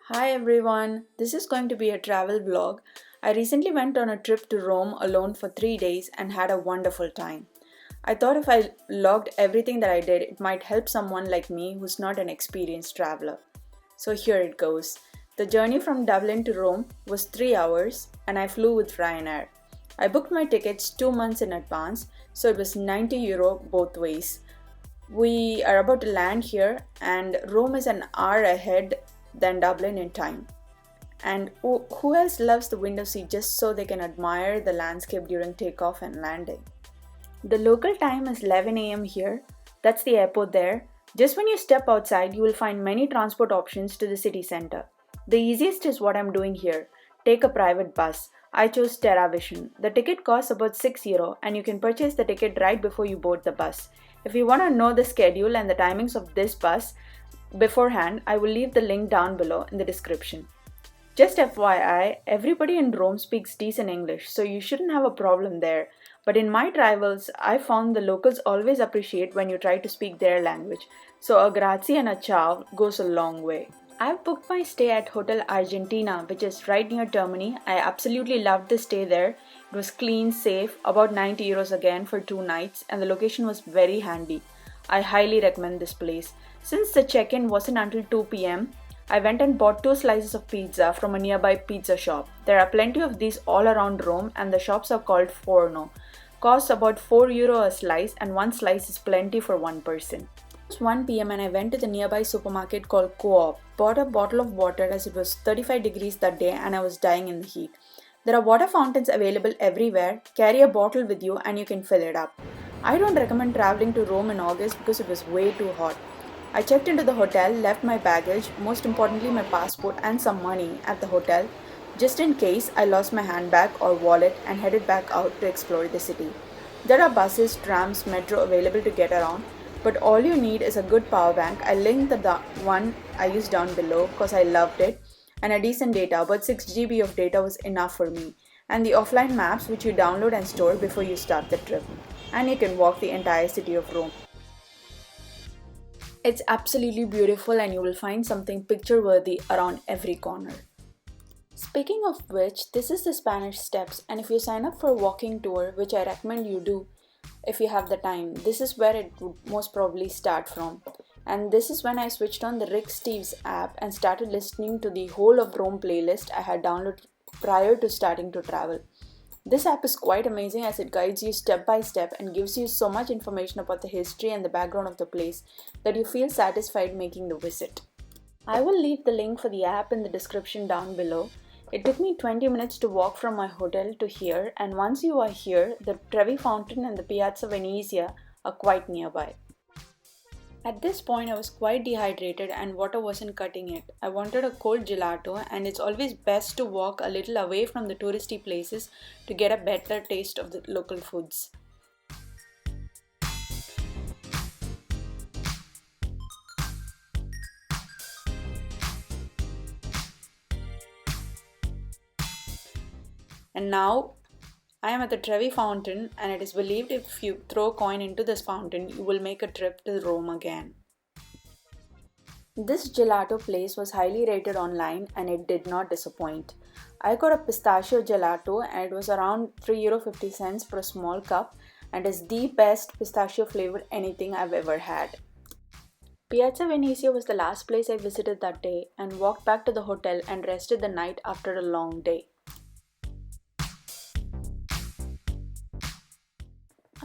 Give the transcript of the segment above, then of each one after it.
Hi everyone, this is going to be a travel vlog. I recently went on a trip to Rome alone for 3 days and had a wonderful time. I thought if I logged everything that I did, it might help someone like me who's not an experienced traveler. So here it goes. The journey from Dublin to Rome was 3 hours and I flew with Ryanair. I booked my tickets 2 months in advance, so it was €90 both ways. We are about to land here and Rome is an hour ahead than Dublin in time. And who else loves the window seat just so they can admire the landscape during takeoff and landing? The local time is 11 a.m. here. That's the airport there. Just when you step outside, you will find many transport options to the city center. The easiest is what I'm doing here. Take a private bus. I chose Terravision. The ticket costs about €6 and you can purchase the ticket right before you board the bus. If you want to know the schedule and the timings of this bus beforehand, I will leave the link down below in the description. Just FYI, everybody in Rome speaks decent English, so you shouldn't have a problem there. But in my travels, I found the locals always appreciate when you try to speak their language, so a grazie and a ciao goes a long way. I've booked my stay at Hotel Argentina, which is right near Termini. I absolutely loved the stay there. It was clean, safe, about €90 again for 2 nights, and the location was very handy. I highly recommend this place. Since the check-in wasn't until 2 p.m., I went and bought 2 slices of pizza from a nearby pizza shop. There are plenty of these all around Rome and the shops are called Forno. Costs about €4 a slice and 1 slice is plenty for 1 person. It was 1 p.m. and I went to the nearby supermarket called Coop. Bought a bottle of water as it was 35 degrees that day and I was dying in the heat. There are water fountains available everywhere. Carry a bottle with you and you can fill it up. I don't recommend traveling to Rome in August because it was way too hot. I checked into the hotel, left my baggage, most importantly my passport and some money at the hotel, just in case I lost my handbag or wallet, and headed back out to explore the city. There are buses, trams, metro available to get around, but all you need is a good power bank. I linked the one I used down below because I loved it, and a decent data. About 6 GB of data was enough for me, and the offline maps which you download and store before you start the trip. And you can walk the entire city of Rome. It's absolutely beautiful and you will find something picture-worthy around every corner. Speaking of which, this is the Spanish Steps, and if you sign up for a walking tour, which I recommend you do if you have the time, this is where it would most probably start from. And this is when I switched on the Rick Steves app and started listening to the whole of Rome playlist I had downloaded prior to starting to travel. This app is quite amazing as it guides you step by step and gives you so much information about the history and the background of the place that you feel satisfied making the visit. I will leave the link for the app in the description down below. It took me 20 minutes to walk from my hotel to here, and once you are here, the Trevi fountain and the Piazza Venezia are quite nearby. At this point, I was quite dehydrated and water wasn't cutting it. I wanted a cold gelato, and it's always best to walk a little away from the touristy places to get a better taste of the local foods. And now, I am at the Trevi fountain, and it is believed if you throw a coin into this fountain, you will make a trip to Rome again. This gelato place was highly rated online and it did not disappoint. I got a pistachio gelato and it was around €3.50 for a small cup and is the best pistachio flavored anything I've ever had. Piazza Venezia was the last place I visited that day and walked back to the hotel and rested the night after a long day.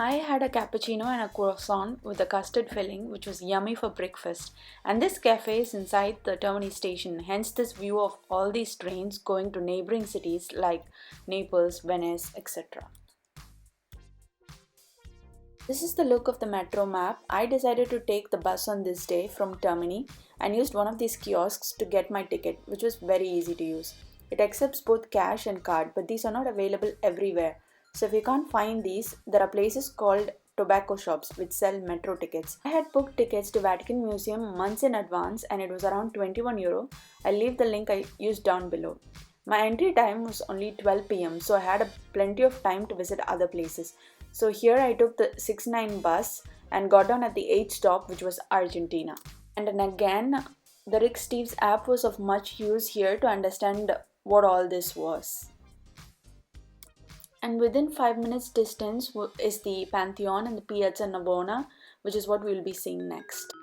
I had a cappuccino and a croissant with a custard filling, which was yummy for breakfast. And this cafe is inside the Termini station, hence this view of all these trains going to neighboring cities like Naples, Venice, etc. This is the look of the metro map. I decided to take the bus on this day from Termini and used one of these kiosks to get my ticket, which was very easy to use. It accepts both cash and card, but these are not available everywhere. So if you can't find these, there are places called tobacco shops which sell metro tickets. I had booked tickets to Vatican Museum months in advance and it was around €21. I'll leave the link I used down below. My entry time was only 12 p.m. so I had plenty of time to visit other places. So here I took the 6-9 bus and got down at the 8th stop, which was Argentina. And then again, The Rick Steves app was of much use here to understand what all this was. And within 5 minutes distance is the Pantheon and the Piazza Navona, which is what we will be seeing next.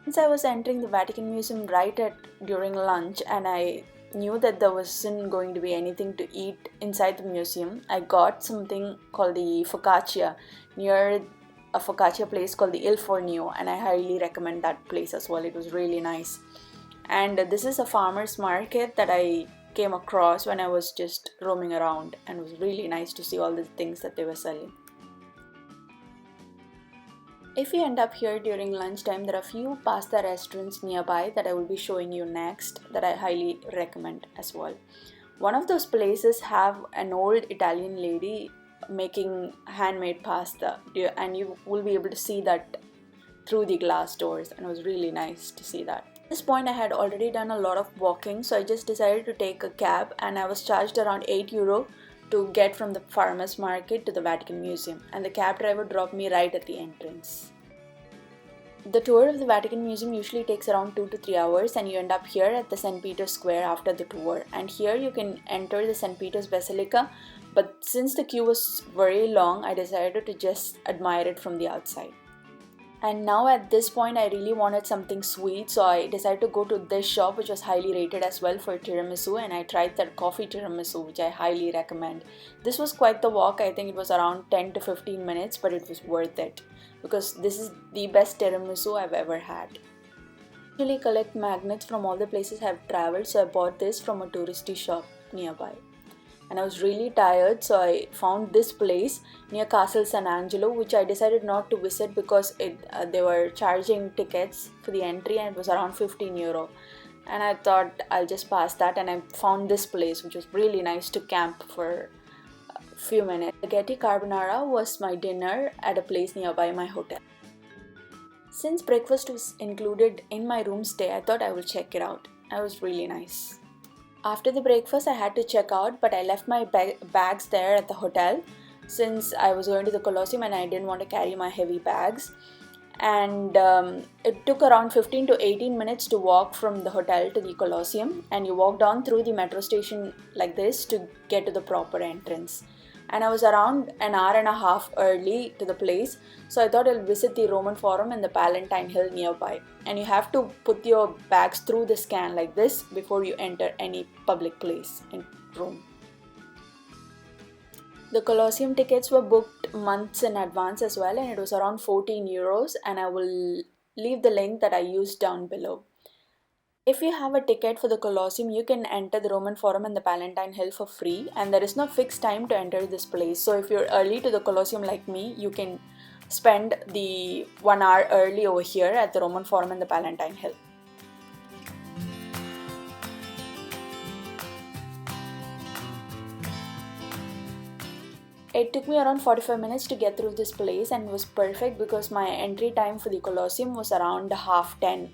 Since I was entering the Vatican Museum during lunch, and I knew that there wasn't going to be anything to eat inside the museum, I got something called the focaccia near a focaccia place called the Il Fornio, and I highly recommend that place as well. It was really nice. And this is a farmer's market that I came across when I was just roaming around, and it was really nice to see all the things that they were selling. If you end up here during lunchtime, there are a few pasta restaurants nearby that I will be showing you next that I highly recommend as well. One of those places have an old Italian lady making handmade pasta, and you will be able to see that through the glass doors, and it was really nice to see that. At this point I had already done a lot of walking, so I just decided to take a cab, and I was charged around €8 to get from the farmers market to the Vatican Museum, and the cab driver dropped me right at the entrance. The tour of the Vatican Museum usually takes around 2 to 3 hours, and you end up here at the St. Peter's Square after the tour. And here you can enter the St. Peter's Basilica, but since the queue was very long, I decided to just admire it from the outside. And now at this point I really wanted something sweet, so I decided to go to this shop, which was highly rated as well for tiramisu, and I tried that coffee tiramisu, which I highly recommend. This was quite the walk. I think it was around 10 to 15 minutes, but it was worth it because this is the best tiramisu I've ever had. I usually collect magnets from all the places I've traveled, so I bought this from a touristy shop nearby. And I was really tired, so I found this place near Castle San Angelo, which I decided not to visit because they were charging tickets for the entry, and it was around €15. And I thought I'll just pass that, and I found this place, which was really nice to camp for a few minutes. Spaghetti carbonara was my dinner at a place nearby my hotel. Since breakfast was included in my room stay, I thought I will check it out. It was really nice. After the breakfast, I had to check out, but I left my bags there at the hotel since I was going to the Colosseum and I didn't want to carry my heavy bags. And it took around 15 to 18 minutes to walk from the hotel to the Colosseum, and you walk down through the metro station like this to get to the proper entrance. And I was around an hour and a half early to the place, so I thought I'll visit the Roman Forum and the Palatine Hill nearby. And you have to put your bags through the scan like this before you enter any public place in Rome. The Colosseum tickets were booked months in advance as well, and it was around €14, and I will leave the link that I used down below. If you have a ticket for the Colosseum, you can enter the Roman Forum and the Palatine Hill for free, and there is no fixed time to enter this place. So if you're early to the Colosseum like me, you can spend the 1 hour early over here at the Roman Forum and the Palatine Hill. It took me around 45 minutes to get through this place, and was perfect because my entry time for the Colosseum was around 10:30.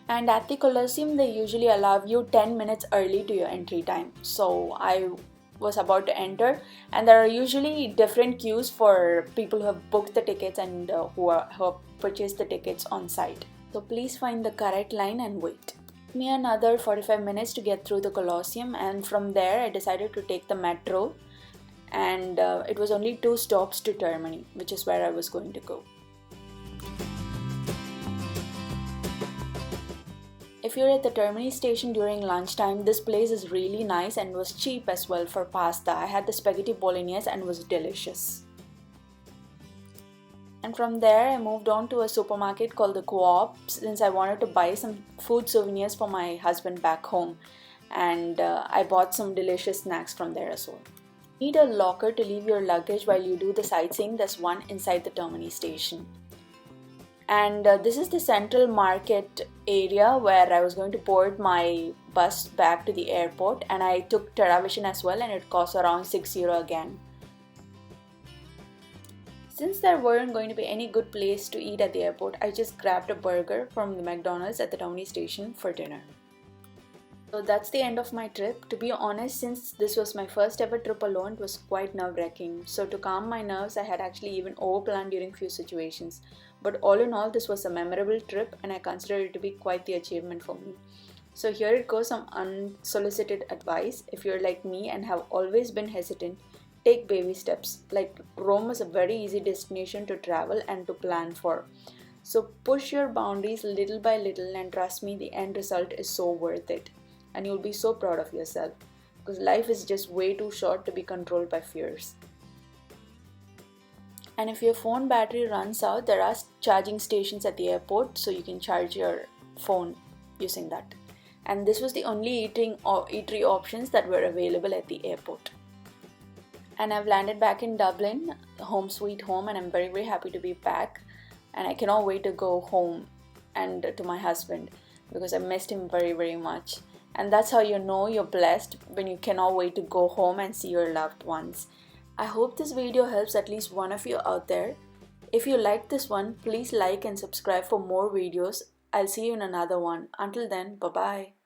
And at the Colosseum, they usually allow you 10 minutes early to your entry time. So I was about to enter, and there are usually different queues for people who have booked the tickets and who have purchased the tickets on site. So please find the correct line and wait. It took me another 45 minutes to get through the Colosseum, and from there I decided to take the metro, and it was only 2 stops to Termini, which is where I was going to go. If you're at the Termini station during lunchtime, this place is really nice and was cheap as well for pasta. I had the spaghetti bolognese and it was delicious. And from there I moved on to a supermarket called the Co-op since I wanted to buy some food souvenirs for my husband back home, and I bought some delicious snacks from there as well. You need a locker to leave your luggage while you do the sightseeing. There's one inside the Termini station. And this is the central market area where I was going to board my bus back to the airport, and I took Terravision as well, and it cost around €6 again. Since there weren't going to be any good place to eat at the airport, I just grabbed a burger from the McDonald's at the Downey station for dinner. So that's the end of my trip. To be honest, since this was my first ever trip alone, it was quite nerve-wracking. So to calm my nerves, I had actually even overplanned during few situations. But all in all, this was a memorable trip, and I consider it to be quite the achievement for me. So here it goes, some unsolicited advice. If you're like me and have always been hesitant, take baby steps. Like, Rome is a very easy destination to travel and to plan for. So push your boundaries little by little, and trust me, the end result is so worth it. And you'll be so proud of yourself, because life is just way too short to be controlled by fears. And if your phone battery runs out, there are charging stations at the airport, so you can charge your phone using that. And this was the only eatery options that were available at the airport. And I've landed back in Dublin, home sweet home, and I'm very, very happy to be back. And I cannot wait to go home and to my husband, because I missed him very, very much. And that's how you know you're blessed, when you cannot wait to go home and see your loved ones. I hope this video helps at least one of you out there. If you liked this one, please like and subscribe for more videos. I'll see you in another one. Until then, bye-bye.